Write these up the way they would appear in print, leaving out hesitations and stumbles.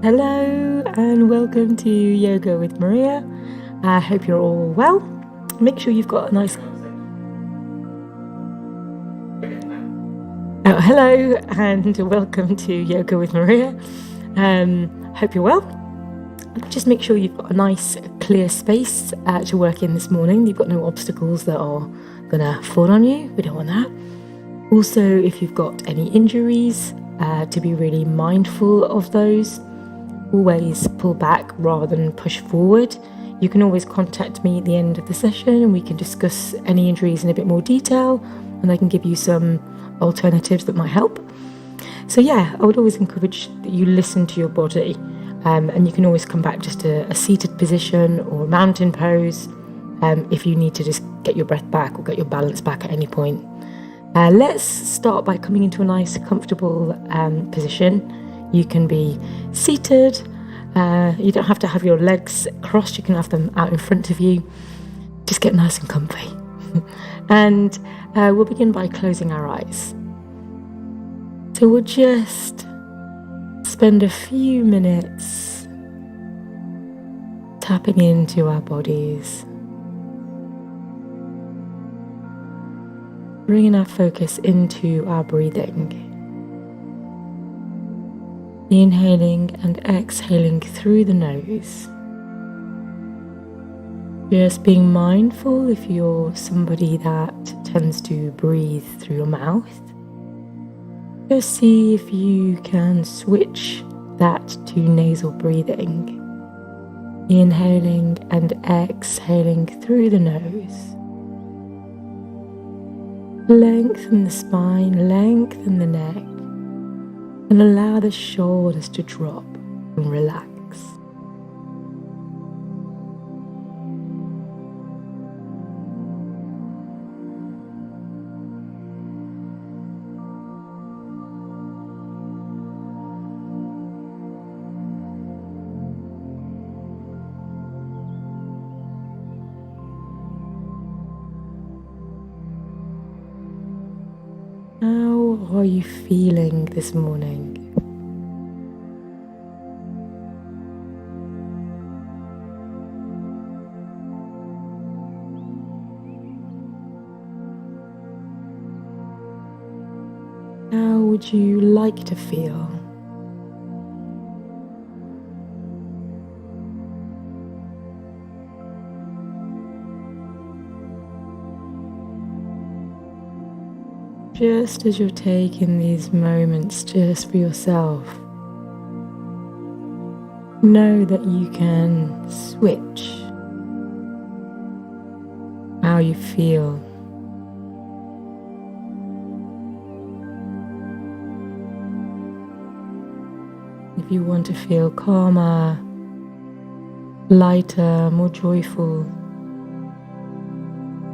Hello and welcome to Yoga with Maria. I hope you're all well. Make sure you've got a nice... hello and welcome to Yoga with Maria. Hope you're well. Just make sure you've got a nice clear space to work in this morning. You've got no obstacles that are going to fall on you. We don't want that. Also, if you've got any injuries, to be really mindful of those. Always pull back rather than push forward. You can always contact me at the end of the session and we can discuss any injuries in a bit more detail, and I can give you some alternatives that might help. So yeah, I would always encourage that you listen to your body, and you can always come back just to a seated position or a mountain pose if you need to just get your breath back or get your balance back at any point. Let's start by coming into a nice comfortable position. You can be seated. You don't have to have your legs crossed. You can have them out in front of you. Just get nice and comfy. And we'll begin by closing our eyes. So we'll just spend a few minutes tapping into our bodies, bringing our focus into our breathing. Inhaling and exhaling through the nose. Just being mindful if you're somebody that tends to breathe through your mouth. Just see if you can switch that to nasal breathing. Inhaling and exhaling through the nose. Lengthen the spine, lengthen the neck. And allow the shoulders to drop and relax. How are you feeling this morning? How would you like to feel? Just as you're taking these moments just for yourself, know that you can switch how you feel. If you want to feel calmer, lighter, more joyful,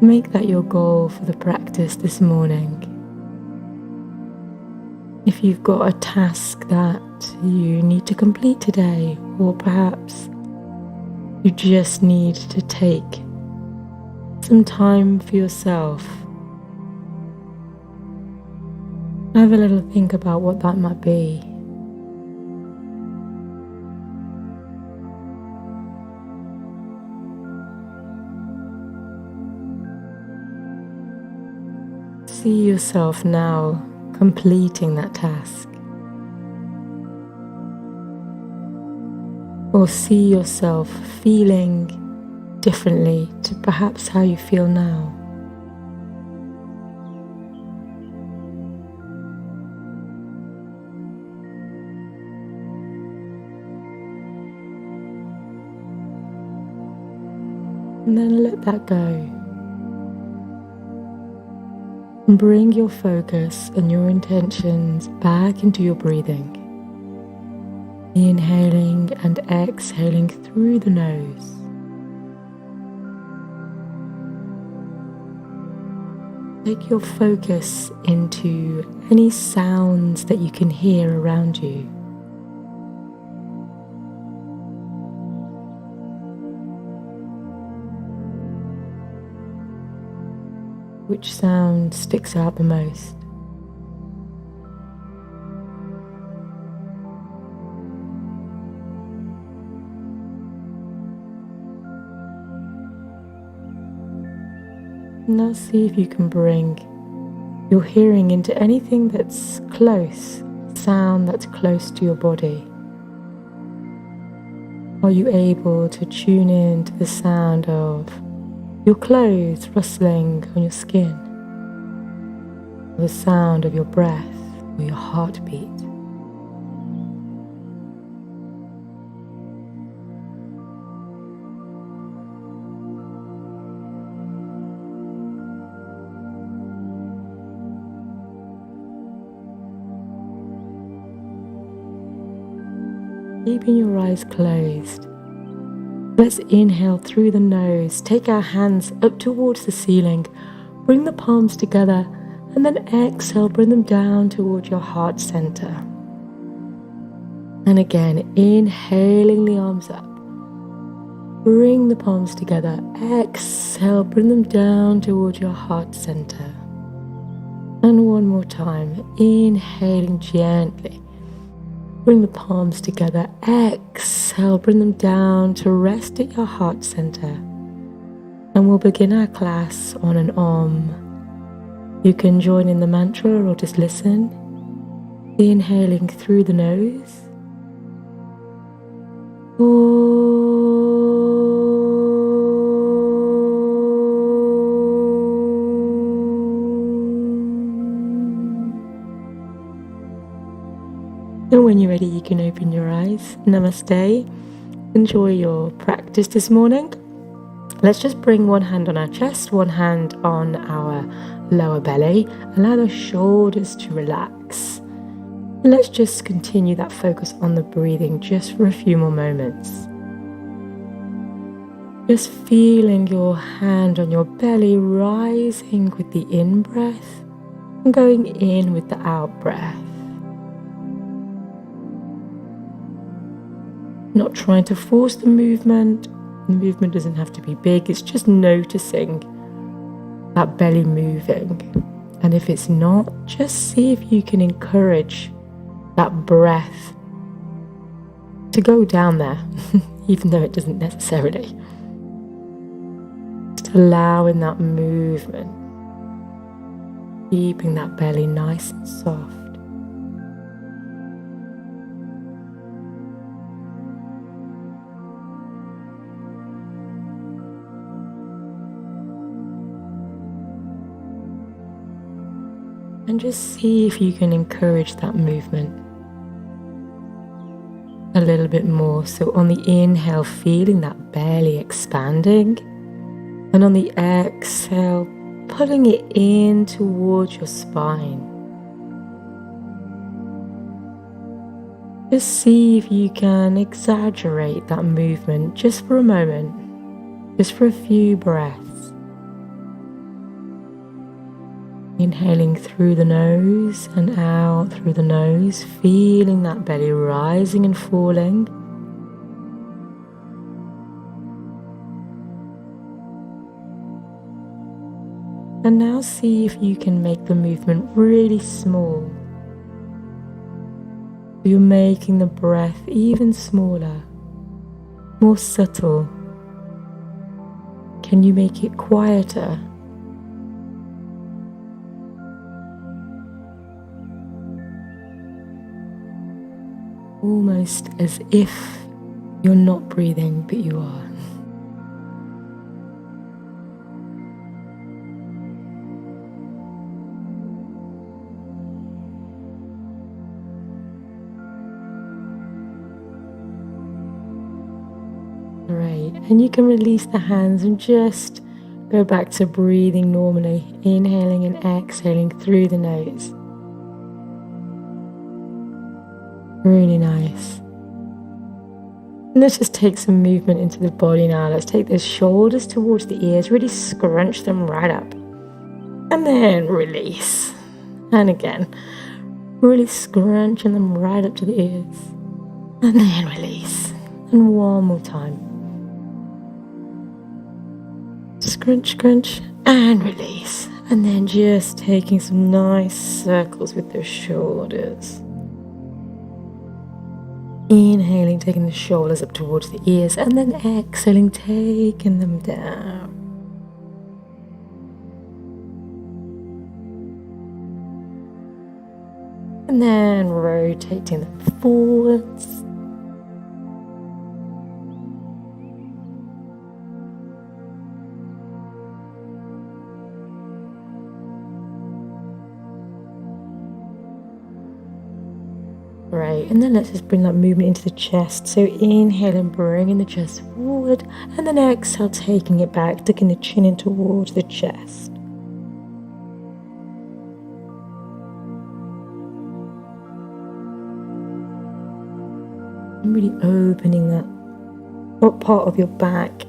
make that your goal for the practice this morning. If you've got a task that you need to complete today, or perhaps you just need to take some time for yourself, have a little think about what that might be. See yourself now completing that task, or see yourself feeling differently to perhaps how you feel now. And then let that go. Bring your focus and your intentions back into your breathing. Inhaling and exhaling through the nose. Take your focus into any sounds that you can hear around you. Which sound sticks out the most? Now see if you can bring your hearing into anything that's close, sound that's close to your body. Are you able to tune in to the sound of your clothes rustling on your skin? Or the sound of your breath or your heartbeat? Keeping your eyes closed, let's inhale through the nose, take our hands up towards the ceiling, bring the palms together, and then exhale, bring them down towards your heart center. And again, inhaling the arms up, bring the palms together, exhale, bring them down towards your heart center. And one more time, inhaling gently. Bring the palms together, exhale, bring them down to rest at your heart center. And we'll begin our class on an Om. You can join in the mantra or just listen. Inhaling through the nose. And when you're ready, you can open your eyes. Namaste. Enjoy your practice this morning. Let's just bring one hand on our chest, one hand on our lower belly. Allow the shoulders to relax. And let's just continue that focus on the breathing just for a few more moments. Just feeling your hand on your belly rising with the in-breath and going in with the out-breath. Not trying to force the movement. The movement doesn't have to be big. It's just noticing that belly moving. And if it's not, just see if you can encourage that breath to go down there, even though it doesn't necessarily. Just allowing that movement, keeping that belly nice and soft. And just see if you can encourage that movement a little bit more. So on the inhale, feeling that belly expanding. And on the exhale, pulling it in towards your spine. Just see if you can exaggerate that movement just for a moment, just for a few breaths. Inhaling through the nose and out through the nose, feeling that belly rising and falling. And now see if you can make the movement really small. You're making the breath even smaller, more subtle. Can you make it quieter? Almost as if you're not breathing, but you are. Great. And you can release the hands and just go back to breathing normally, inhaling and exhaling through the nose. Really nice. And let's just take some movement into the body now. Let's take the shoulders towards the ears, really scrunch them right up. And then release. And again, really scrunching them right up to the ears. And then release. And one more time. Scrunch, scrunch, and release. And then just taking some nice circles with those shoulders. Inhaling, taking the shoulders up towards the ears, and then exhaling, taking them down. And then rotating them forwards. Great, and then let's just bring that movement into the chest. So inhale and bringing the chest forward, and then exhale, taking it back, tucking the chin in towards the chest. And really opening that top part of your back.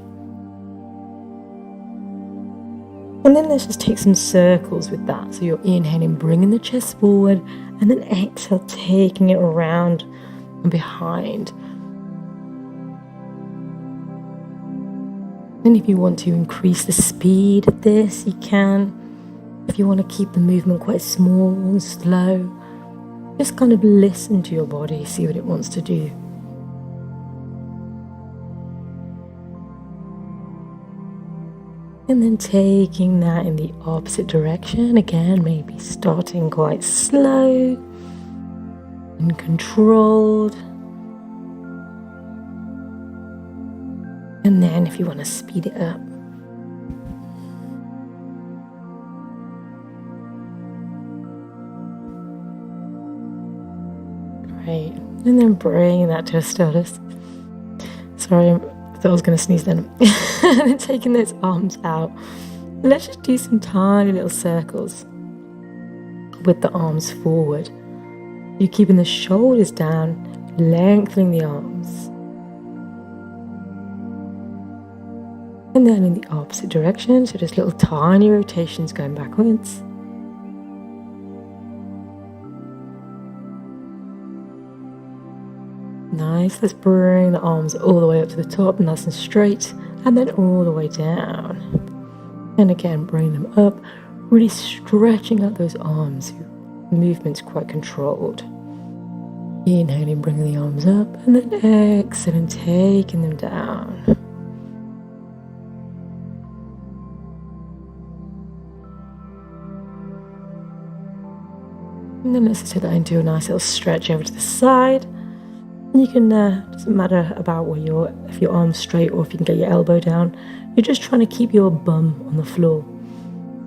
And then let's just take some circles with that. So you're inhaling, bringing the chest forward, and then exhale, taking it around and behind. And if you want to increase the speed of this, you can. If you want to keep the movement quite small and slow, just kind of listen to your body, see what it wants to do. And then taking that in the opposite direction, again, maybe starting quite slow and controlled. And then if you want to speed it up. Great. And then bring that to a stillness. Sorry, I thought I was going to sneeze then. And then taking those arms out. Let's just do some tiny little circles with the arms forward. You're keeping the shoulders down, lengthening the arms. And then in the opposite direction, so just little tiny rotations going backwards. Nice, let's bring the arms all the way up to the top, nice and straight, and then all the way down. And again, bring them up, really stretching out those arms. The movement's quite controlled. Inhaling, bringing the arms up, and then exhaling, taking them down. And then let's take that into a nice little stretch over to the side. And you can, doesn't matter about where if your arm's straight or if you can get your elbow down. You're just trying to keep your bum on the floor.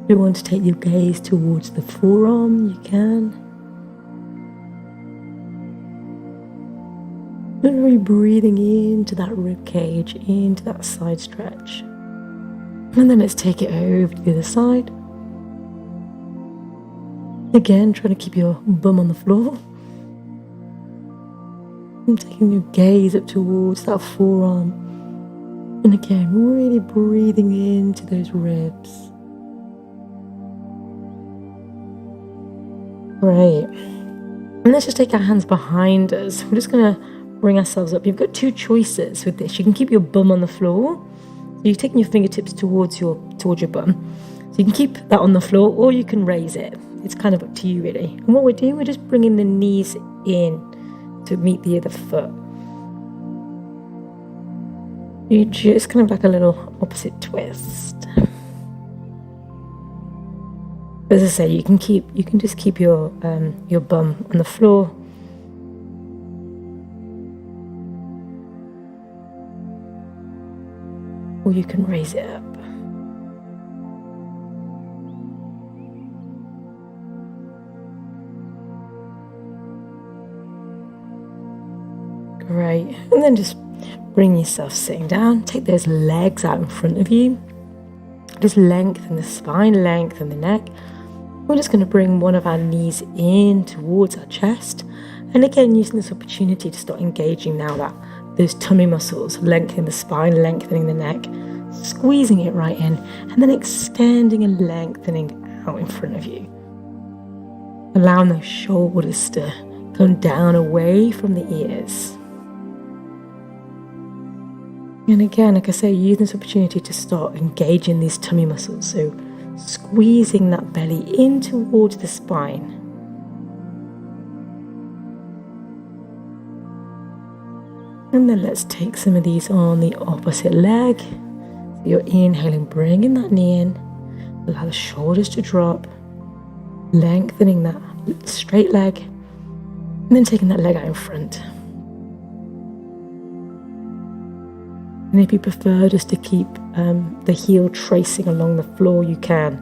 If you want to take your gaze towards the forearm, you can. And really breathing into that rib cage, into that side stretch. And then let's take it over to the other side. Again, trying to keep your bum on the floor. And taking your gaze up towards that forearm. And again, really breathing into those ribs. Great. And let's just take our hands behind us. We're just going to bring ourselves up. You've got two choices with this. You can keep your bum on the floor. So you're taking your fingertips towards your bum. So you can keep that on the floor, or you can raise it. It's kind of up to you, really. And what we're doing, we're just bringing the knees in to meet the other foot. You just kind of like a little opposite twist. As I say, you can just keep your bum on the floor. Or you can raise it up. Great. And then just bring yourself sitting down. Take those legs out in front of you. Just lengthen the spine, lengthen the neck. We're just going to bring one of our knees in towards our chest. And again, using this opportunity to start engaging now those tummy muscles, lengthening the spine, lengthening the neck, squeezing it right in, and then extending and lengthening out in front of you. Allowing those shoulders to come down away from the ears. And again, like I say, use this opportunity to start engaging these tummy muscles. So squeezing that belly in towards the spine. And then let's take some of these on the opposite leg. So you're inhaling, bringing that knee in. Allow the shoulders to drop. Lengthening that straight leg. And then taking that leg out in front. And if you prefer just to keep the heel tracing along the floor, you can.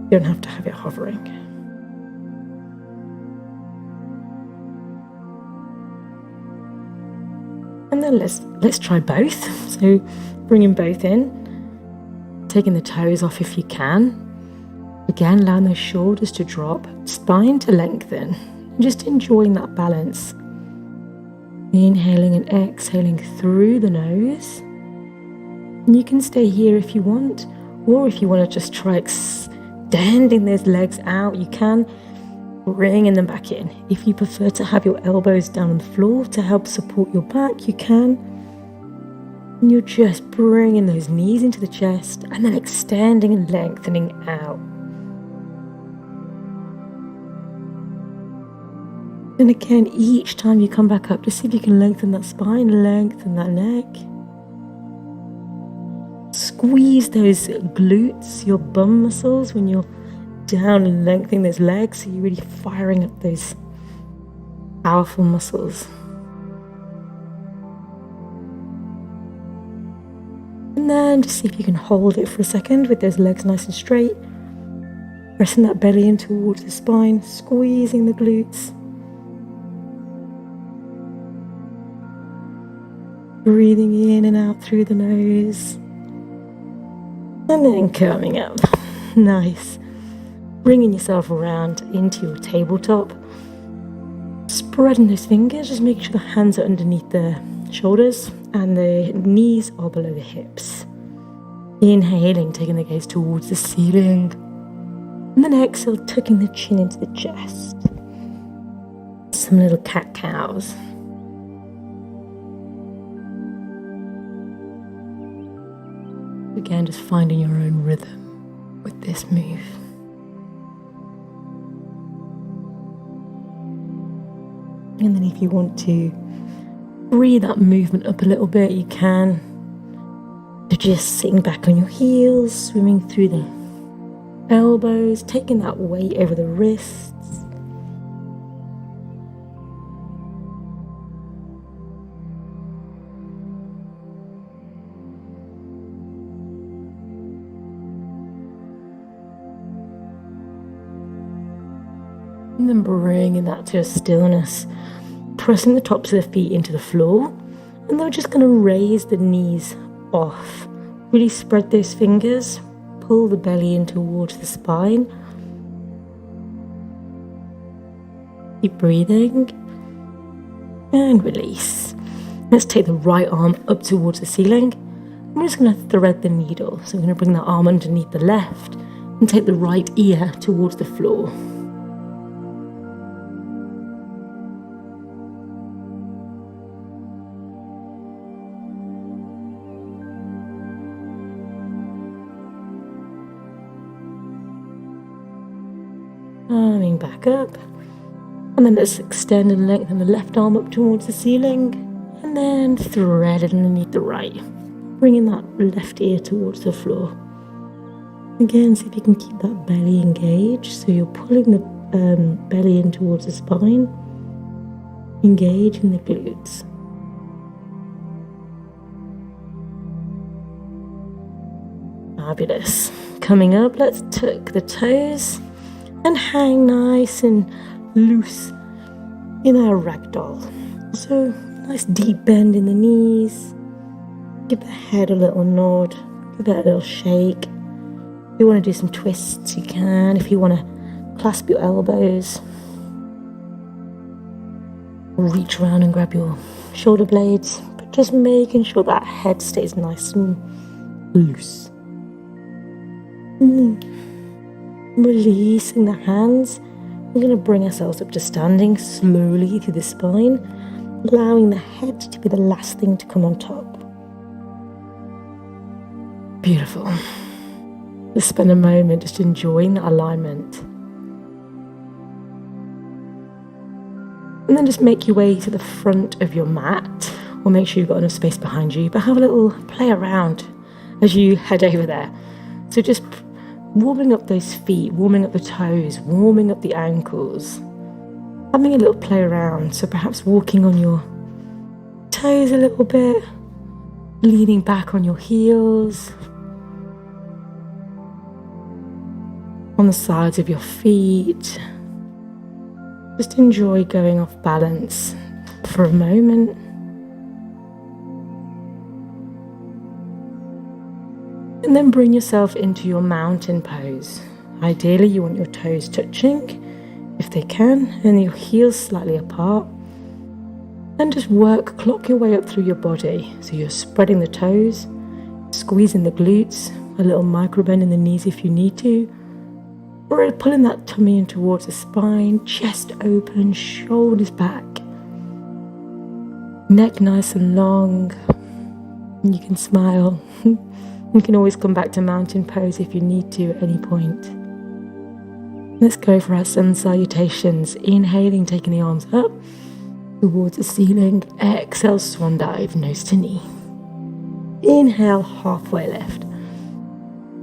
You don't have to have it hovering. And then let's try both. So bringing both in, taking the toes off if you can. Again, allowing those shoulders to drop, spine to lengthen, and just enjoying that balance. Inhaling and exhaling through the nose. And you can stay here if you want, or if you want to just try extending those legs out, you can, bringing them back in. If you prefer to have your elbows down on the floor to help support your back, you can. And you're just bringing those knees into the chest and then extending and lengthening out. And again, each time you come back up, just see if you can lengthen that spine, lengthen that neck. Squeeze those glutes, your bum muscles, when you're down and lengthening those legs, so you're really firing up those powerful muscles. And then just see if you can hold it for a second with those legs nice and straight. Pressing that belly in towards the spine, squeezing the glutes. Breathing in and out through the nose. And then coming up. Nice. Bringing yourself around into your tabletop. Spreading those fingers, just making sure the hands are underneath the shoulders and the knees are below the hips. Inhaling, taking the gaze towards the ceiling. And then exhale, tucking the chin into the chest. Some little cat-cows. Again, just finding your own rhythm with this move. And then if you want to breathe that movement up a little bit, you can. So just sitting back on your heels, swimming through the elbows, taking that weight over the wrists. And then bringing that to a stillness, pressing the tops of the feet into the floor, and then we're just going to raise the knees off. Really spread those fingers, pull the belly in towards the spine. Keep breathing, and release. Let's take the right arm up towards the ceiling. I'm just going to thread the needle, so we're going to bring the arm underneath the left and take the right ear towards the floor. Coming back up, and then let's extend and lengthen the left arm up towards the ceiling, and then thread it underneath the right, bringing that left ear towards the floor. Again, see if you can keep that belly engaged, so you're pulling the belly in towards the spine, engaging the glutes. Fabulous. Coming up, let's tuck the toes and hang nice and loose in our ragdoll. So, nice deep bend in the knees. Give the head a little nod. Give it a little shake. If you want to do some twists, you can. If you want to clasp your elbows, reach around and grab your shoulder blades. But just making sure that head stays nice and loose. Releasing the hands. We're going to bring ourselves up to standing slowly through the spine, allowing the head to be the last thing to come on top. Beautiful. Let's spend a moment just enjoying that alignment. And then just make your way to the front of your mat, or make sure you've got enough space behind you, but have a little play around as you head over there. So just warming up those feet, warming up the toes, warming up the ankles. having a little play around. So perhaps walking on your toes a little bit, leaning back on your heels, on the sides of your feet. Just enjoy going off balance for a moment. And then bring yourself into your mountain pose. Ideally, you want your toes touching, if they can, and your heels slightly apart. And just clock your way up through your body. So you're spreading the toes, squeezing the glutes, a little micro bend in the knees if you need to, or pulling that tummy in towards the spine, chest open, shoulders back, neck nice and long, and you can smile. You can always come back to mountain pose if you need to at any point. Let's go for our sun salutations. Inhaling, taking the arms up towards the ceiling. Exhale, swan dive, nose to knee. Inhale, halfway lift.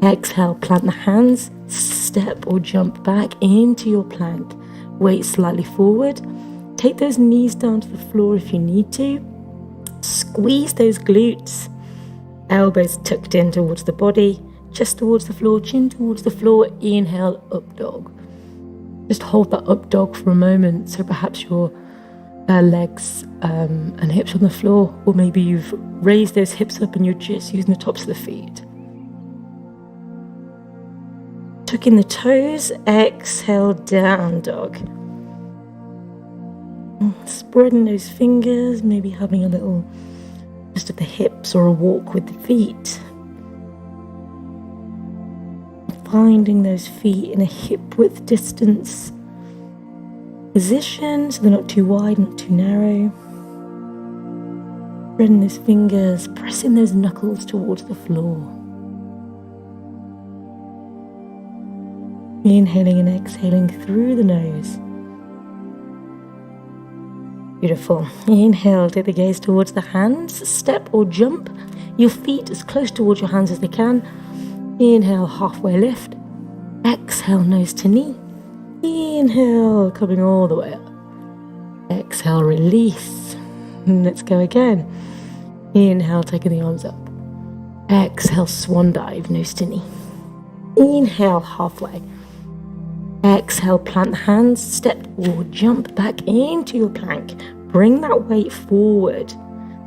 Exhale, plant the hands, step or jump back into your plank. Weight slightly forward. Take those knees down to the floor if you need to. Squeeze those glutes. Elbows tucked in towards the body, chest towards the floor, chin towards the floor. Inhale, up dog. Just hold that up dog for a moment. So perhaps your legs and hips on the floor, or maybe you've raised those hips up and you're just using the tops of the feet. Tuck in the toes, exhale, down dog. Spreading those fingers, maybe having a little just at the hips or a walk with the feet. Finding those feet in a hip width distance position, so they're not too wide, not too narrow. Spreading those fingers, pressing those knuckles towards the floor. Inhaling and exhaling through the nose. Beautiful. Inhale, take the gaze towards the hands. Step or jump your feet as close towards your hands as they can. Inhale, halfway lift. Exhale, nose to knee. Inhale, coming all the way up. Exhale, release. And let's go again. Inhale, taking the arms up. Exhale, swan dive, nose to knee. Inhale, halfway. Exhale, plant the hands, step or jump back into your plank. Bring that weight forward.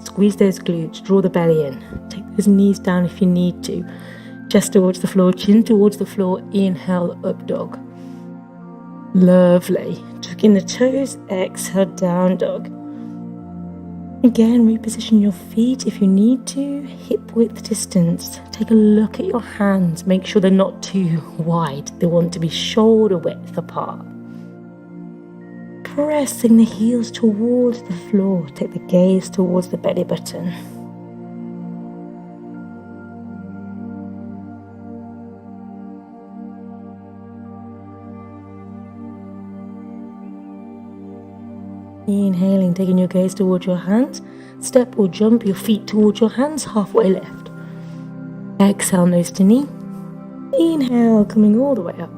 Squeeze those glutes, draw the belly in. Take those knees down if you need to. Chest towards the floor, chin towards the floor. Inhale, up dog. Lovely. Tuck in the toes, exhale, down dog. Again, reposition your feet if you need to. Hip width distance. Take a look at your hands. Make sure they're not too wide. They want to be shoulder width apart. Pressing the heels towards the floor. Take the gaze towards the belly button. Inhaling, taking your gaze towards your hands. Step or jump your feet towards your hands, halfway lift. Exhale, nose to knee. Inhale, coming all the way up.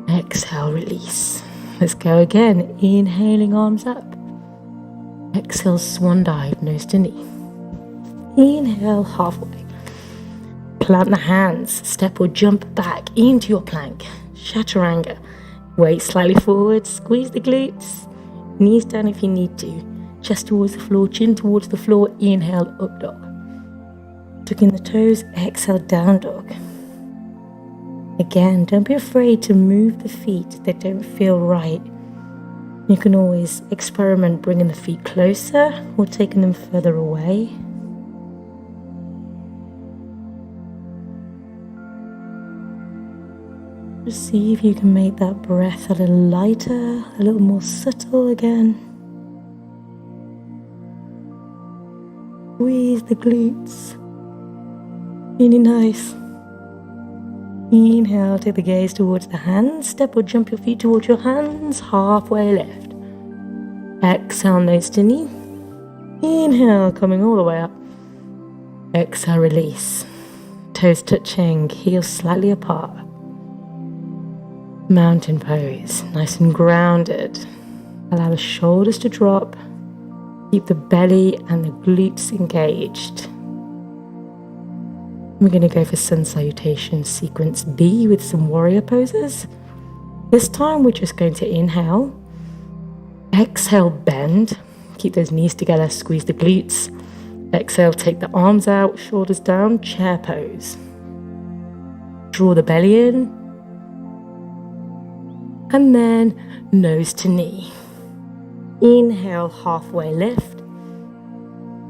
Exhale, release. Let's go again. Inhaling, arms up. Exhale, swan dive, nose to knee. Inhale, halfway. Plant the hands. Step or jump back into your plank. Chaturanga. Weight slightly forward. Squeeze the glutes. Knees down if you need to. Chest towards the floor, chin towards the floor. Inhale, up dog. Tuck in the toes, exhale, down dog. Again, don't be afraid to move the feet if they don't feel right. You can always experiment bringing the feet closer or taking them further away. Just see if you can make that breath a little lighter, a little more subtle again. Squeeze the glutes. Really nice. Inhale, take the gaze towards the hands. Step or jump your feet towards your hands. Halfway lift. Exhale, nose to knee. Inhale, coming all the way up. Exhale, release. Toes touching, heels slightly apart. Mountain pose, nice and grounded. Allow the shoulders to drop. Keep the belly and the glutes engaged. We're going to go for sun salutation sequence B with some warrior poses. This time we're just going to inhale. Exhale, bend. Keep those knees together, squeeze the glutes. Exhale, take the arms out, shoulders down, chair pose. Draw the belly in. And then nose to knee. Inhale, halfway lift.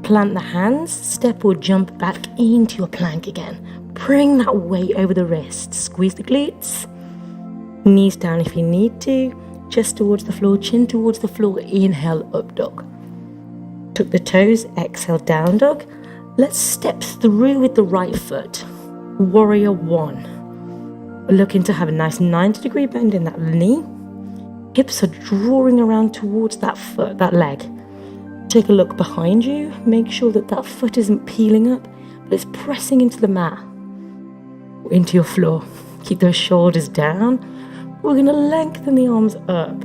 Plant the hands, step or jump back into your plank again. Bring that weight over the wrists. Squeeze the glutes. Knees down if you need to. Chest towards the floor, chin towards the floor. Inhale, up dog. Tuck the toes, exhale, down dog. Let's step through with the right foot. Warrior one. We're looking to have a nice 90-degree bend in that knee. Hips are drawing around towards that foot, that leg. Take a look behind you. Make sure that that foot isn't peeling up, but it's pressing into the mat, into your floor. Keep those shoulders down. We're going to lengthen the arms up.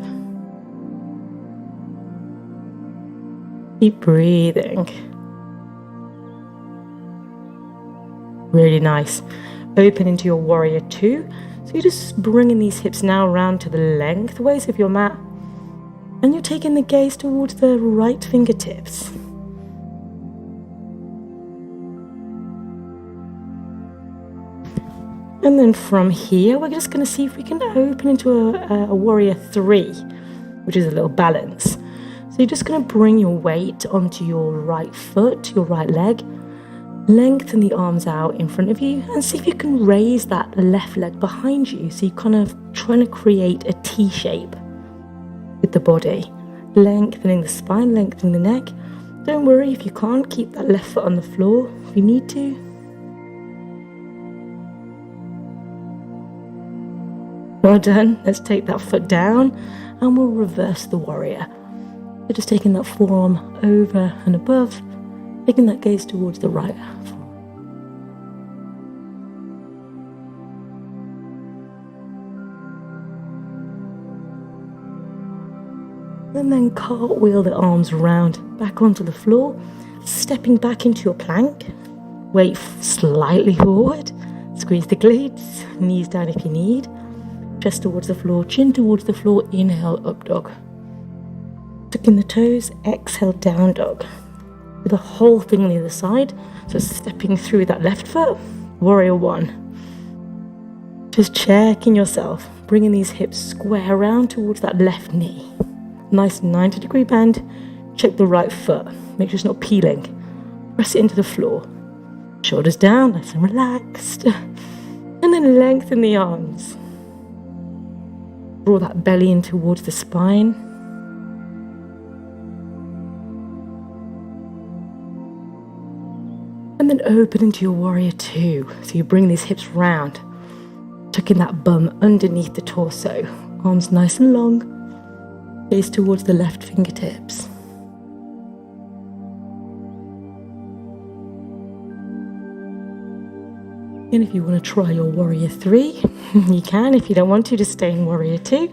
Keep breathing. Really nice. Open into your warrior two. So you're just bringing these hips now around to the lengthways of your mat. And you're taking the gaze towards the right fingertips. And then from here, we're just going to see if we can open into a warrior three, which is a little balance. So you're just going to bring your weight onto your right foot, your right leg. Lengthen the arms out in front of you and see if you can raise that left leg behind you. So you're kind of trying to create a T shape with the body. Lengthening the spine, lengthening the neck. Don't worry if you can't, keep that left foot on the floor if you need to. Well done. Let's take that foot down and we'll reverse the warrior. So just taking that forearm over and above, taking that gaze towards the right forearm. And then cartwheel the arms around back onto the floor, stepping back into your plank. Weight slightly forward, squeeze the glutes, knees down if you need. Chest towards the floor, chin towards the floor, inhale, up dog. Tuck in the toes, exhale, down dog. Do the whole thing on the other side. So stepping through that left foot, warrior one. Just checking yourself, bringing these hips square around towards that left knee. Nice 90-degree bend. Check the right foot, make sure it's not peeling. Press it into the floor. Shoulders down, nice and relaxed. And then lengthen the arms. Draw that belly in towards the spine. And then open into your warrior two. So you bring these hips round, tucking that bum underneath the torso. Arms nice and long. Gaze towards the left fingertips. And if you want to try your warrior three, you can. If you don't want to, just stay in warrior two.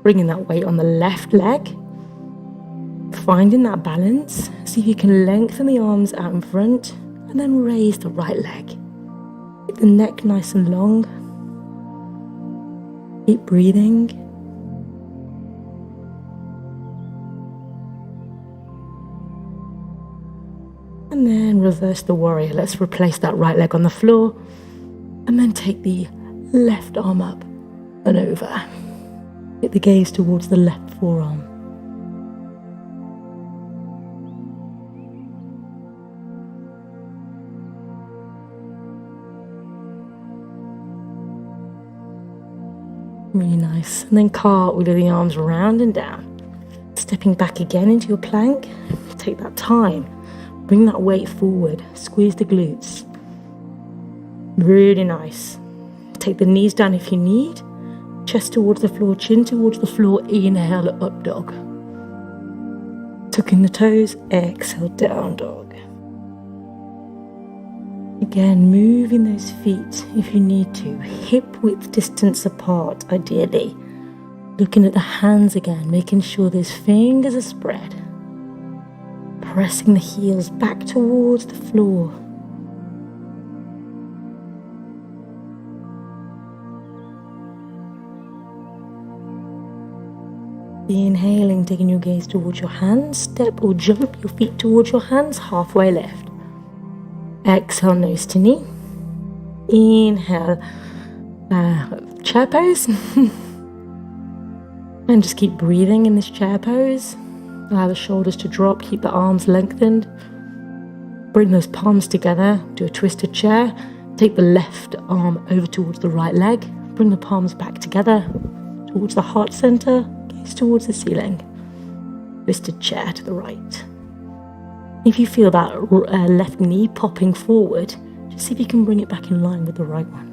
Bringing that weight on the left leg. Finding that balance. See if you can lengthen the arms out in front and then raise the right leg. Keep the neck nice and long. Keep breathing. And then reverse the warrior. Let's replace that right leg on the floor. And then take the left arm up and over. Get the gaze towards the left forearm. Really nice. And then cartwheel the arms around and down. Stepping back again into your plank. Take that time. Bring that weight forward. Squeeze the glutes. Really nice. Take the knees down if you need. Chest towards the floor, chin towards the floor. Inhale, up dog. Tuck in the toes. Exhale, down dog. Again, moving those feet if you need to. Hip width distance apart, ideally. Looking at the hands again, making sure those fingers are spread. Pressing the heels back towards the floor. Inhaling, taking your gaze towards your hands. Step or jump your feet towards your hands, halfway lift. Exhale, nose to knee. Inhale, chair pose. And just keep breathing in this chair pose. Allow the shoulders to drop, keep the arms lengthened. Bring those palms together, do a twisted chair. Take the left arm over towards the right leg. Bring the palms back together towards the heart center, gaze towards the ceiling. Twisted chair to the right. If you feel that left knee popping forward, just see if you can bring it back in line with the right one.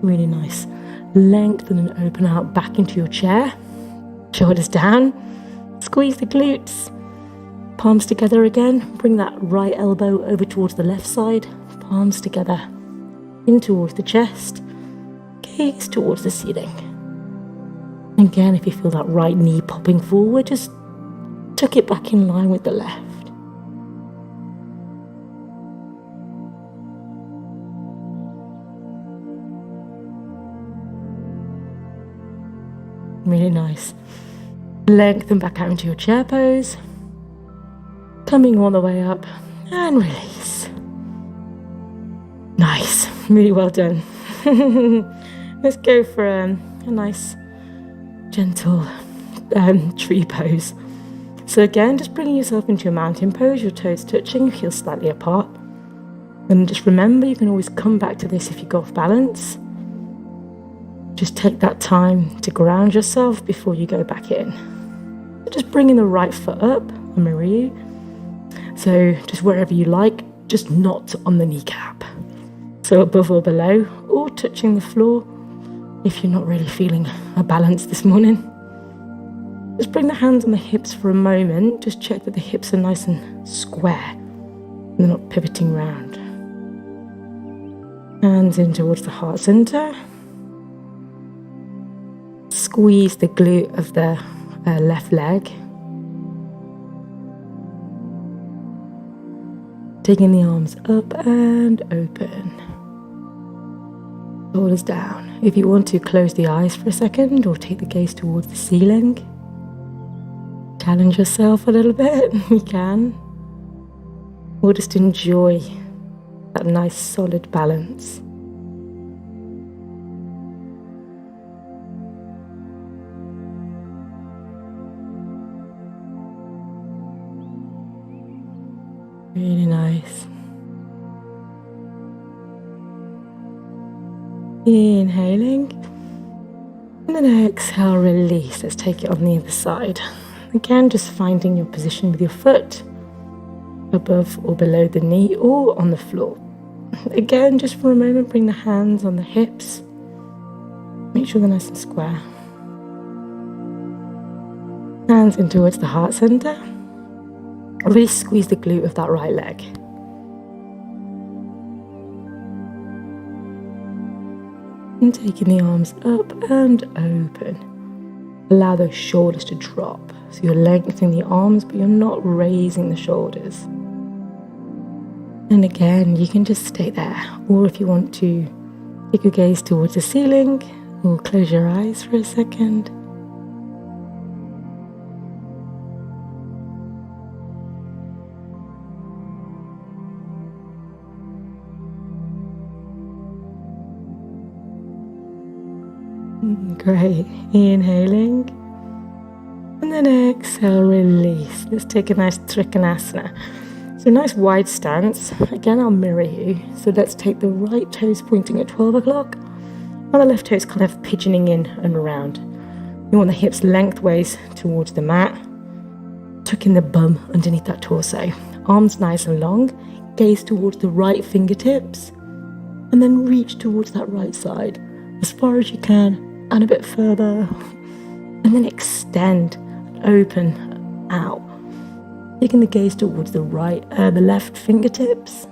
Really nice. Lengthen and open out back into your chair. Shoulders down. Squeeze the glutes. Palms together again. Bring that right elbow over towards the left side. Palms together. In towards the chest. Gaze towards the ceiling. Again, if you feel that right knee popping forward, just tuck it back in line with the left. Really nice. Lengthen back out into your chair pose. Coming all the way up and release. Nice. Really well done. Let's go for a nice gentle tree pose. So again, just bringing yourself into a mountain pose, your toes touching, heels slightly apart. And just remember, you can always come back to this if you go off balance. Just take that time to ground yourself before you go back in. Just bringing the right foot up, I'll mirror you. So just wherever you like, just not on the kneecap. So above or below, or touching the floor if you're not really feeling a balance this morning. Just bring the hands on the hips for a moment. Just check that the hips are nice and square. They're not pivoting round. Hands in towards the heart center. Squeeze the glute of the left leg. Taking the arms up and open. Shoulders down. If you want to, close the eyes for a second or take the gaze towards the ceiling. Challenge yourself a little bit, you can. Or just enjoy that nice solid balance. Really nice. Inhaling. And then exhale, release. Let's take it on the other side. Again, just finding your position with your foot above or below the knee or on the floor. Again, just for a moment, bring the hands on the hips. Make sure they're nice and square. Hands in towards the heart center. Really squeeze the glute of that right leg. And taking the arms up and open. Allow those shoulders to drop. So you're lengthening the arms, but you're not raising the shoulders. And again, you can just stay there. Or if you want to, take your gaze towards the ceiling, or close your eyes for a second. Great. Inhaling. And then exhale, release. Let's take a nice Trikonasana. So nice wide stance. Again, I'll mirror you. So let's take the right toes pointing at 12 o'clock. And the left toes kind of pigeoning in and around. You want the hips lengthways towards the mat. Tucking the bum underneath that torso. Arms nice and long. Gaze towards the right fingertips. And then reach towards that right side as far as you can. And a bit further, and then extend and open out. Taking the gaze towards the left fingertips.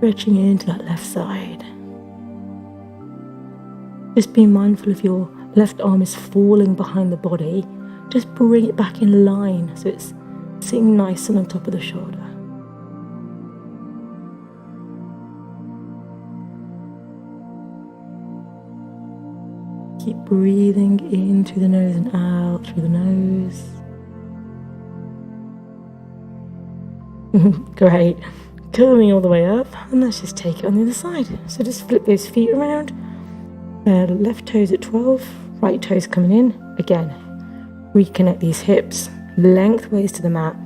Stretching into that left side. Just be mindful if your left arm is falling behind the body, just bring it back in line so it's sitting nice and on top of the shoulder. Keep breathing in through the nose and out through the nose. Great. Coming all the way up, and let's just take it on the other side. So just flip those feet around. Left toes at 12, right toes coming in. Again, reconnect these hips lengthways to the mat,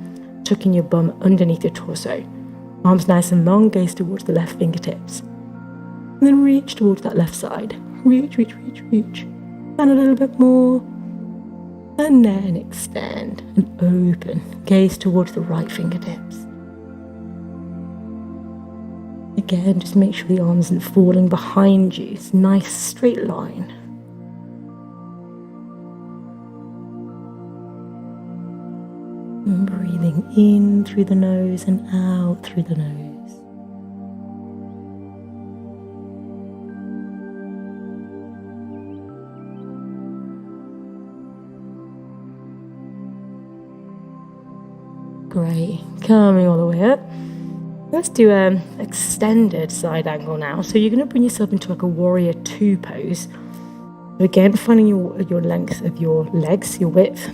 tucking your bum underneath your torso. Arms nice and long, gaze towards the left fingertips. And then reach towards that left side. Reach, reach, reach, reach. And a little bit more. And then extend and open. Gaze towards the right fingertips. Again, just make sure the arm isn't falling behind you. It's a nice straight line. And breathing in through the nose and out through the nose. Great. Coming all the way up. Let's do an extended side angle now. So you're going to bring yourself into like a warrior 2 pose. So again, finding your length of your legs, your width.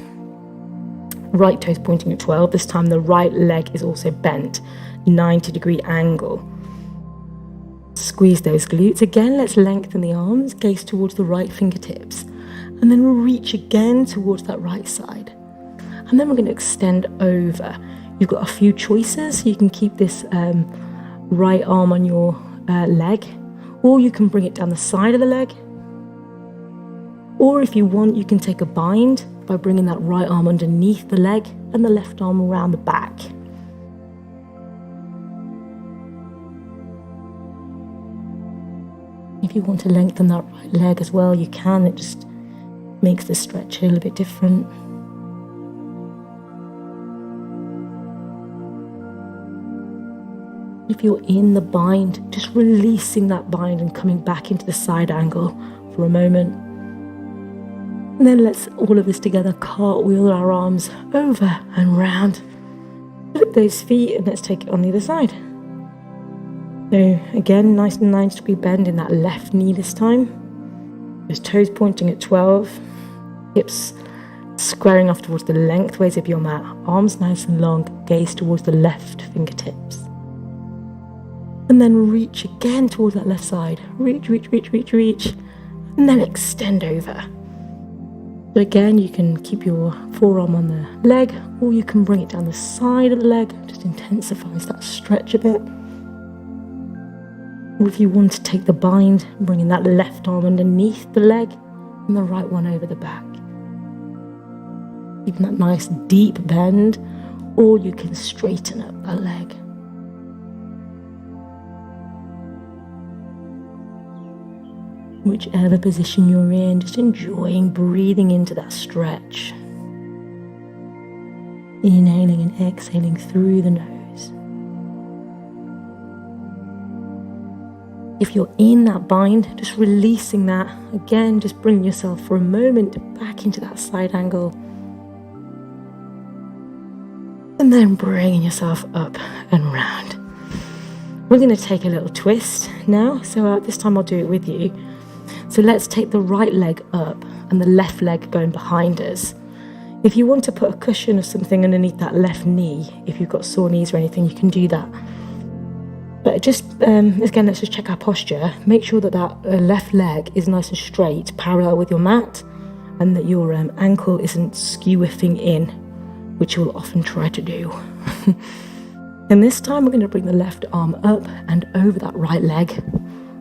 Right toes pointing at 12. This time the right leg is also bent, 90-degree angle. Squeeze those glutes. Again, let's lengthen the arms, gaze towards the right fingertips. And then we'll reach again towards that right side. And then we're going to extend over. You've got a few choices. You can keep this right arm on your leg, or you can bring it down the side of the leg. Or if you want, you can take a bind by bringing that right arm underneath the leg and the left arm around the back. If you want to lengthen that right leg as well, you can. It just makes the stretch a little bit different. If you're in the bind, just releasing that bind and coming back into the side angle for a moment. And then let's all of this together cartwheel our arms over and round. Flip those feet and let's take it on the other side. So again, nice and 90-degree bend in that left knee this time. Those toes pointing at 12. Hips squaring off towards the lengthways of your mat. Arms nice and long, gaze towards the left fingertips. And then reach again towards that left side. Reach, reach, reach, reach, reach. And then extend over. So again, you can keep your forearm on the leg, or you can bring it down the side of the leg. Just intensifies that stretch a bit. Or if you want to take the bind, bringing that left arm underneath the leg and the right one over the back. Keeping that nice deep bend, or you can straighten up that leg. Whichever position you're in, just enjoying breathing into that stretch. Inhaling and exhaling through the nose. If you're in that bind, just releasing that. Again, just bring yourself for a moment back into that side angle. And then bringing yourself up and round. We're going to take a little twist now. So this time I'll do it with you. So let's take the right leg up and the left leg going behind us. If you want to put a cushion or something underneath that left knee, if you've got sore knees or anything, you can do that. But just, again, let's just check our posture. Make sure that that left leg is nice and straight, parallel with your mat, and that your ankle isn't skew-whiffing in, which you'll often try to do. And this time we're going to bring the left arm up and over that right leg, a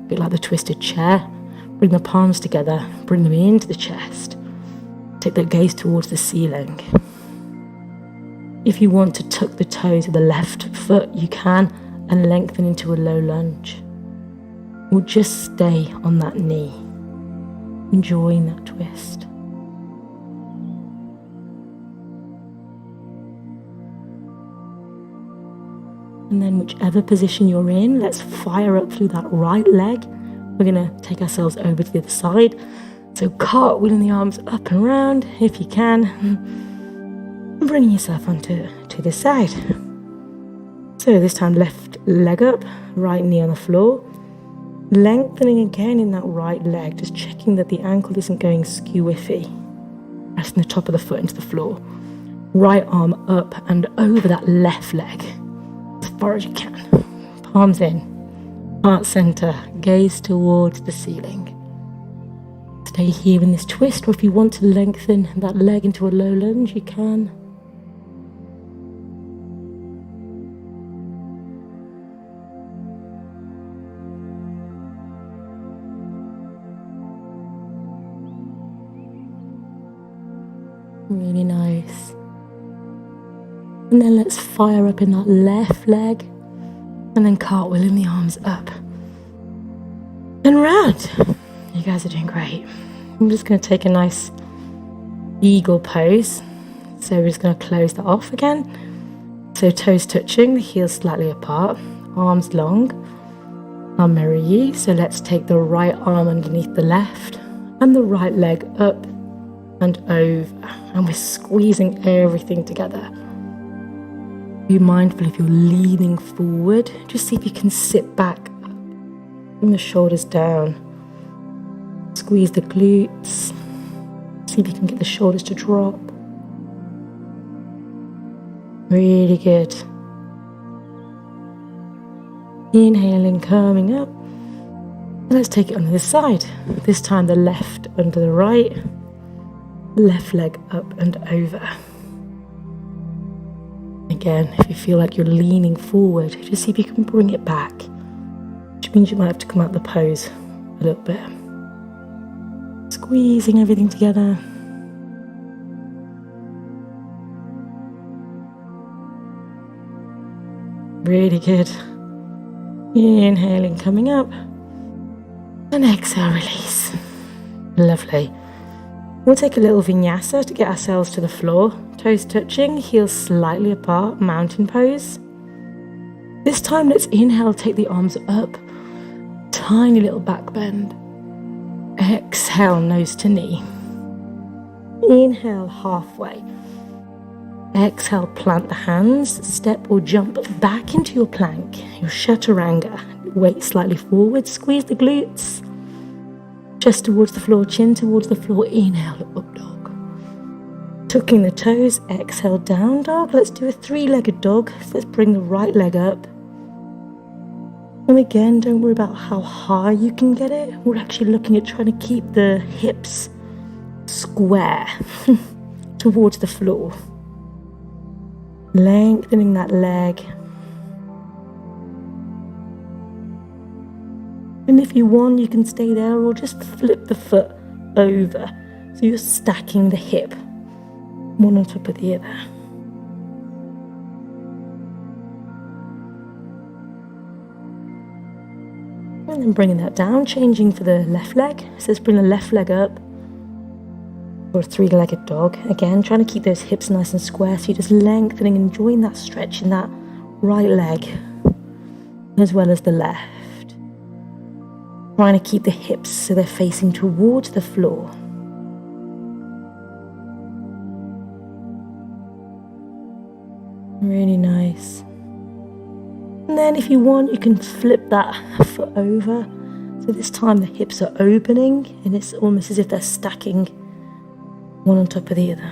bit like the twisted chair. Bring the palms together, bring them into the chest. Take that gaze towards the ceiling. If you want to tuck the toes of the left foot, you can, and lengthen into a low lunge. Or just stay on that knee, enjoying that twist. And then whichever position you're in, let's fire up through that right leg. We're going to take ourselves over to the other side. So cartwheeling the arms up and round if you can. And bringing yourself onto the side. So this time left leg up, right knee on the floor. Lengthening again in that right leg, just checking that the ankle isn't going skew-iffy. Pressing the top of the foot into the floor. Right arm up and over that left leg. As far as you can. Palms in. Heart center. Gaze towards the ceiling. Stay here in this twist, or if you want to lengthen that leg into a low lunge, you can. Really nice. And then let's fire up in that left leg. And then cartwheeling the arms up. And round. You guys are doing great. I'm just going to take a nice eagle pose. So we're just going to close that off again. So toes touching, the heels slightly apart. Arms long. I'll mirror you. So let's take the right arm underneath the left. And the right leg up and over. And we're squeezing everything together. Be mindful if you're leaning forward. Just see if you can sit back up. Bring the shoulders down. Squeeze the glutes. See if you can get the shoulders to drop. Really good. Inhaling, coming up. Let's take it on the other side. This time the left under the right. Left leg up and over. Again, if you feel like you're leaning forward, just see if you can bring it back, which means you might have to come out the pose a little bit. Squeezing everything together. Really good. Inhaling, coming up. And exhale, release. Lovely. We'll take a little vinyasa to get ourselves to the floor. Toes touching, heels slightly apart, mountain pose. This time let's inhale, take the arms up. Tiny little back bend. Exhale, nose to knee. Inhale, halfway. Exhale, plant the hands, step or jump back into your plank, your chaturanga. Weight slightly forward, squeeze the glutes. Chest towards the floor, chin towards the floor. Inhale, up dog. Tucking the toes, exhale, down dog. Let's do a three-legged dog. So let's bring the right leg up. And again, don't worry about how high you can get it. We're actually looking at trying to keep the hips square towards the floor. Lengthening that leg. And if you want, you can stay there or just flip the foot over. So you're stacking the hip, one on top of the other. And then bringing that down, changing for the left leg. So let's bring the left leg up for a three-legged dog. Again, trying to keep those hips nice and square. So you're just lengthening, enjoying that stretch in that right leg as well as the left. Trying to keep the hips so they're facing towards the floor. Really nice. And then if you want, you can flip that foot over. So this time the hips are opening and it's almost as if they're stacking one on top of the other.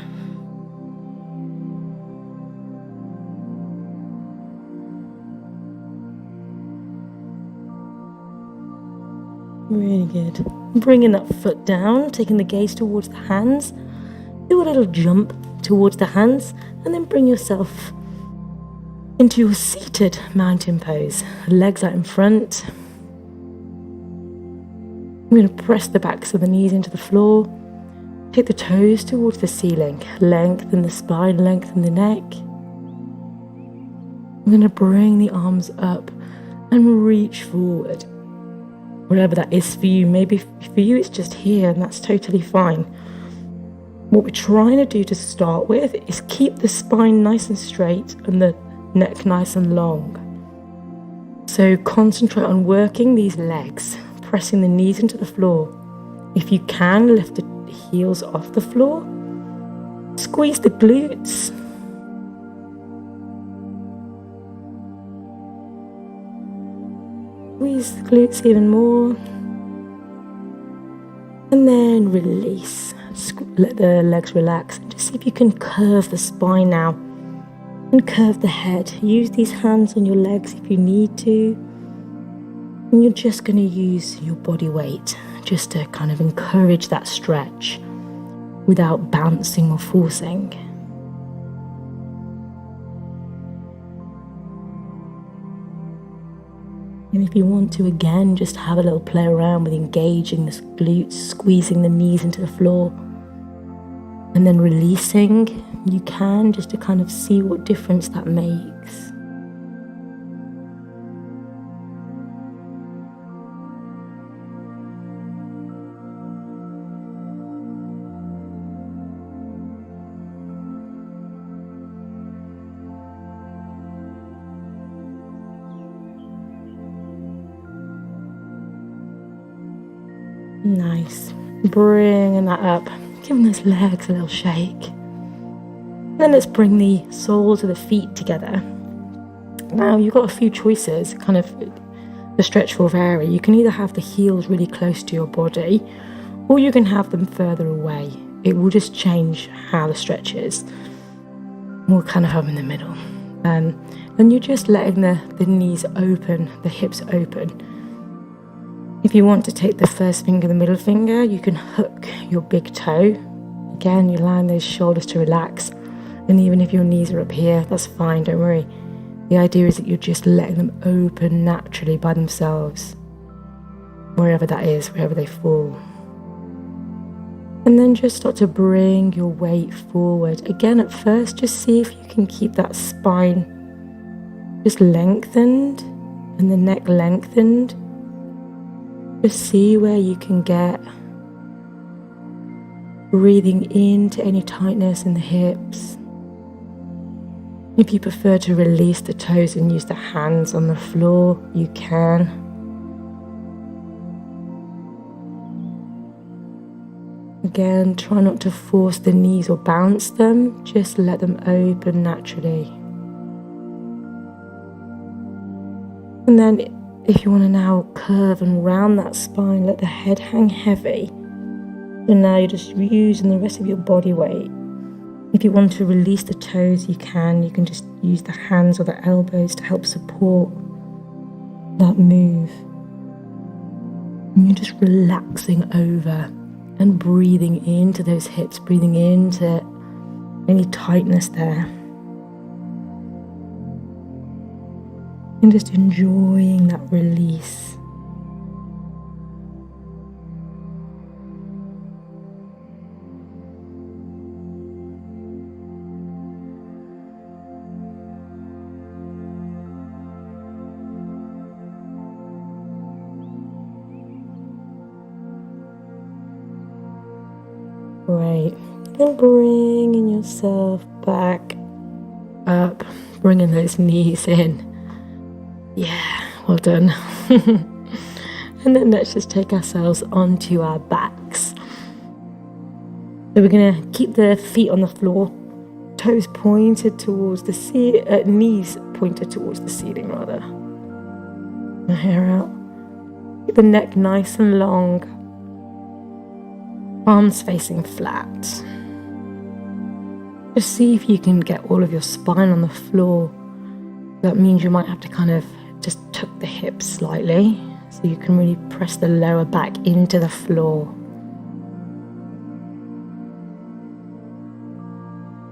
Really good. Bringing that foot down, taking the gaze towards the hands. Do a little jump towards the hands and then bring yourself into your seated mountain pose. Legs out in front. I'm going to press the backs of the knees into the floor. Take the toes towards the ceiling. Lengthen the spine, lengthen the neck. I'm going to bring the arms up and reach forward. Whatever that is for you. Maybe for you it's just here and that's totally fine. What we're trying to do to start with is keep the spine nice and straight and the neck nice and long. So concentrate on working these legs, pressing the knees into the floor. If you can, lift the heels off the floor. Squeeze the glutes. Squeeze the glutes even more. And then release. Let the legs relax. And just see if you can curve the spine now. And curve the head. Use these hands on your legs if you need to. And you're just going to use your body weight just to kind of encourage that stretch without bouncing or forcing. And if you want to, again, just have a little play around with engaging the glutes, squeezing the knees into the floor, and then releasing, you can, just to kind of see what difference that makes. Nice. Bringing that up. Giving those legs a little shake. Then let's bring the soles of the feet together. Now you've got a few choices, kind of the stretch will vary. You can either have the heels really close to your body, or you can have them further away. It will just change how the stretch is. We'll kind of have them in the middle. And you're just letting the knees open, the hips open. If you want to take the first finger, the middle finger, you can hook your big toe. Again, you're allowing those shoulders to relax. And even if your knees are up here, that's fine, don't worry. The idea is that you're just letting them open naturally by themselves. Wherever that is, wherever they fall. And then just start to bring your weight forward. Again, at first, just see if you can keep that spine just lengthened and the neck lengthened. Just see where you can get. Breathing into any tightness in the hips. If you prefer to release the toes and use the hands on the floor, you can. Again, try not to force the knees or bounce them, just let them open naturally. And then if you want to now curve and round that spine, let the head hang heavy. And now you're just using the rest of your body weight. If you want to release the toes, you can. You can just use the hands or the elbows to help support that move. And you're just relaxing over and breathing into those hips, breathing into any tightness there. And just enjoying that release. Great. And bringing yourself back up, bringing those knees in. Yeah, well done. And then let's just take ourselves onto our backs. So we're going to keep the feet on the floor, toes pointed towards the knees pointed towards the ceiling rather. The hair out. Keep the neck nice and long. Arms facing flat. Just see if you can get all of your spine on the floor. That means you might have to kind of just tuck the hips slightly so you can really press the lower back into the floor.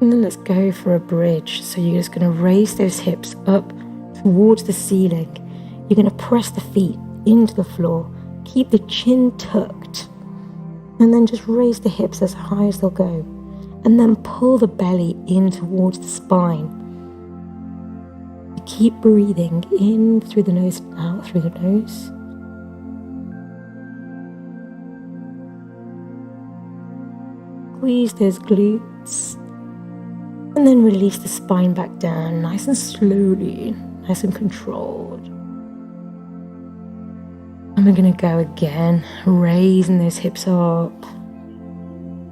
And then let's go for a bridge. So you're just going to raise those hips up towards the ceiling. You're going to press the feet into the floor. Keep the chin tucked. And then just raise the hips as high as they'll go. And then pull the belly in towards the spine. Keep breathing in through the nose, out through the nose. Squeeze those glutes. And then release the spine back down, nice and slowly, nice and controlled. we're going to go again, raising those hips up,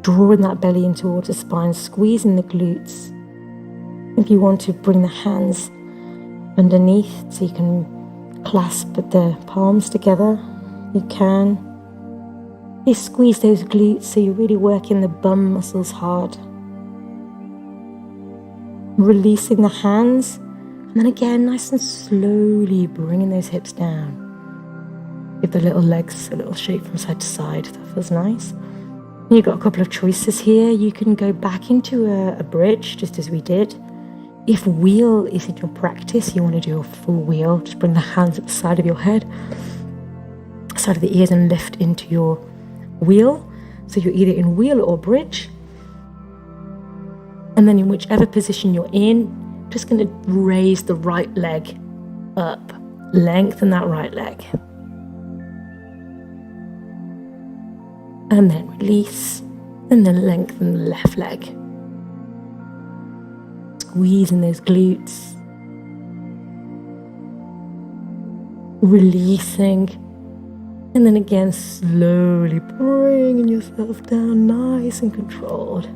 drawing that belly in towards the spine, squeezing the glutes. If you want to bring the hands underneath so you can clasp the palms together, you can. You squeeze those glutes so you're really working the bum muscles hard. Releasing the hands, and then again, nice and slowly bringing those hips down. Give the little legs a little shake from side to side. That feels nice. You've got a couple of choices here. You can go back into a bridge, just as we did. If wheel is in your practice, you want to do a full wheel. Just bring the hands at the side of your head, side of the ears, and lift into your wheel. So you're either in wheel or bridge. And then in whichever position you're in, just going to raise the right leg up. Lengthen that right leg. And then release. And then lengthen the left leg. Squeezing those glutes. Releasing. And then again, slowly bringing yourself down nice and controlled.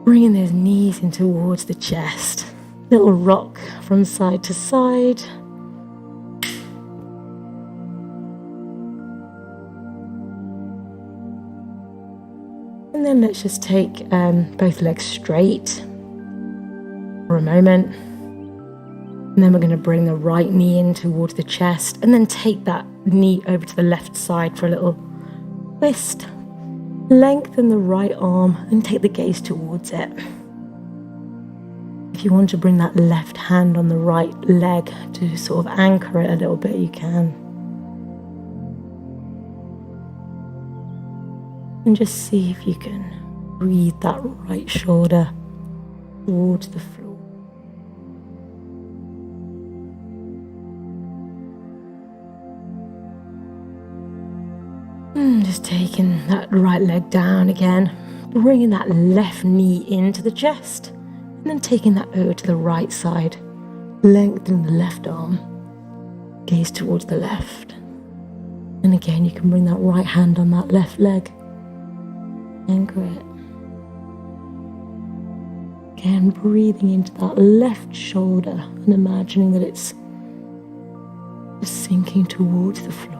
Bringing those knees in towards the chest. Little rock from side to side. And then let's just take both legs straight for a moment. And then we're going to bring the right knee in towards the chest, and then take that knee over to the left side for a little twist. Lengthen the right arm and take the gaze towards it. If you want to bring that left hand on the right leg to sort of anchor it a little bit, you can. And just see if you can breathe that right shoulder towards the floor. Just taking that right leg down again, bringing that left knee into the chest, and then taking that over to the right side, lengthening the left arm, gaze towards the left. And again, you can bring that right hand on that left leg, anchor it. Again, breathing into that left shoulder and imagining that it's just sinking towards the floor.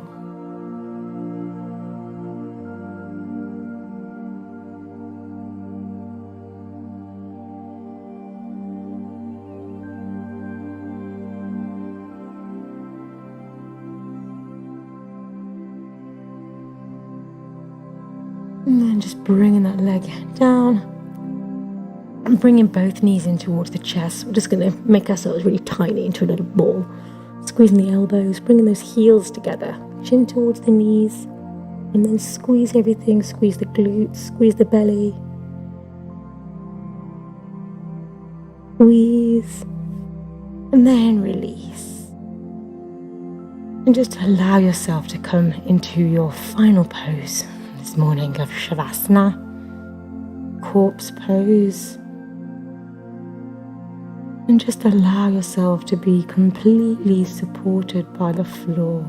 And then just bringing that leg down and bringing both knees in towards the chest. We're just going to make ourselves really tiny into a little ball. Squeezing the elbows, bringing those heels together, chin towards the knees, and then squeeze everything. Squeeze the glutes, squeeze the belly. Squeeze, and then release. And just allow yourself to come into your final pose this morning of Shavasana, corpse pose, and just allow yourself to be completely supported by the floor.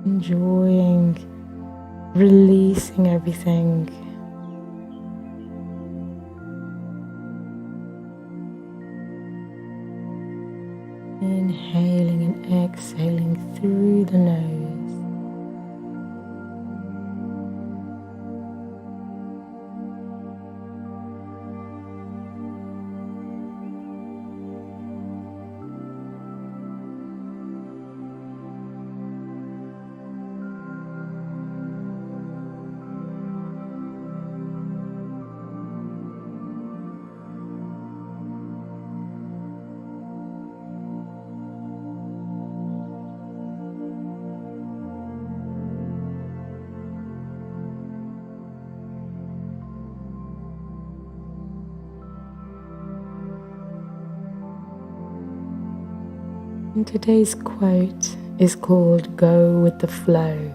Enjoying, releasing everything. Inhaling and exhaling through the nose. And today's quote is called "Go with the flow."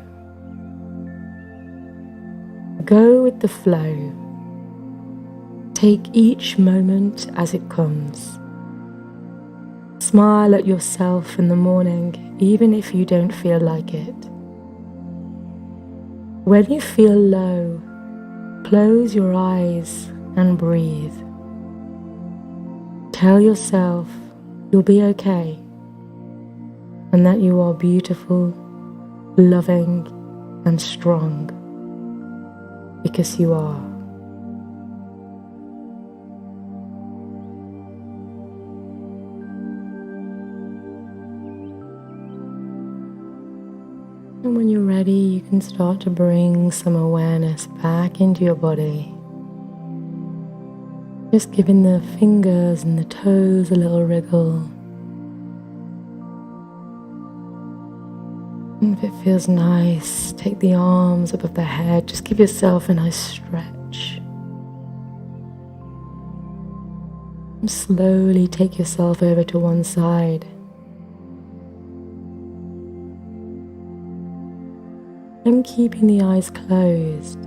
Go with the flow. Take each moment as it comes. Smile at yourself in the morning, even if you don't feel like it. When you feel low, close your eyes and breathe. Tell yourself you'll be okay and that you are beautiful, loving, and strong, because you are. And when you're ready, you can start to bring some awareness back into your body. Just giving the fingers and the toes a little wriggle. And if it feels nice, take the arms above the head. Just give yourself a nice stretch. And slowly take yourself over to one side. And keeping the eyes closed,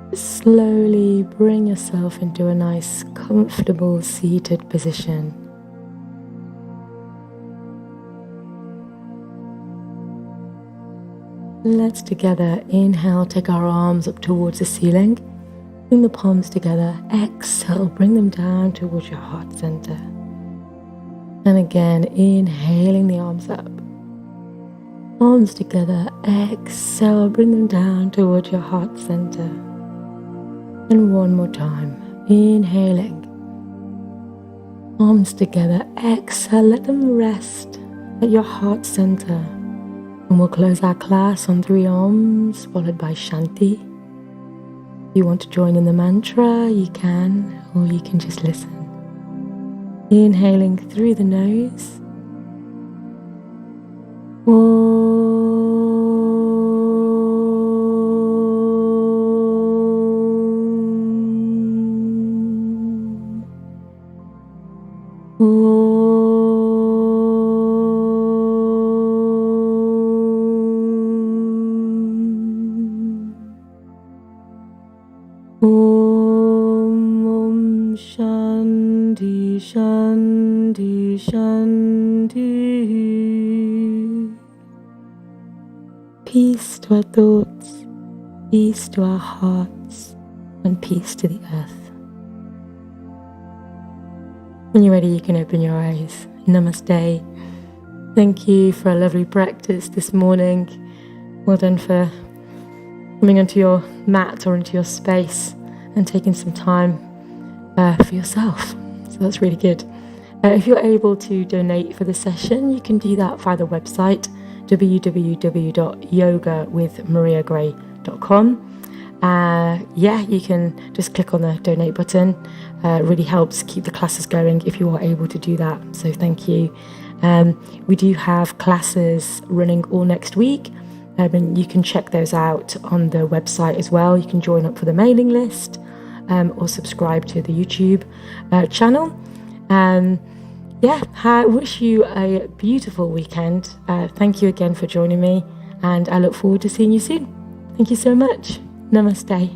just slowly bring yourself into a nice, comfortable seated position. Let's together inhale, take our arms up towards the ceiling. Bring the palms together. Exhale, bring them down towards your heart center. And again, inhaling the arms up. Arms together, exhale, bring them down towards your heart center. And one more time, inhaling. Arms together, exhale, let them rest at your heart center. And we'll close our class on 3 arms, followed by Shanti. If you want to join in the mantra, you can, or you can just listen. Inhaling through the nose. Om Shanti Shanti Shanti. Peace to our thoughts, peace to our hearts, and peace to the earth. When you're ready, you can open your eyes. Namaste. Thank you for a lovely practice this morning. Well done for coming onto your mat or into your space and taking some time for yourself. So that's really good. If you're able to donate for the session, you can do that via the website www.yogawithmariagray.com. You can just click on the donate button. It really helps keep the classes going if you are able to do that. So thank you. We do have classes running all next week. And you can check those out on the website as well. You can join up for the mailing list or subscribe to the YouTube channel. I wish you a beautiful weekend. Thank you again for joining me, and I look forward to seeing you soon. Thank you so much. Namaste.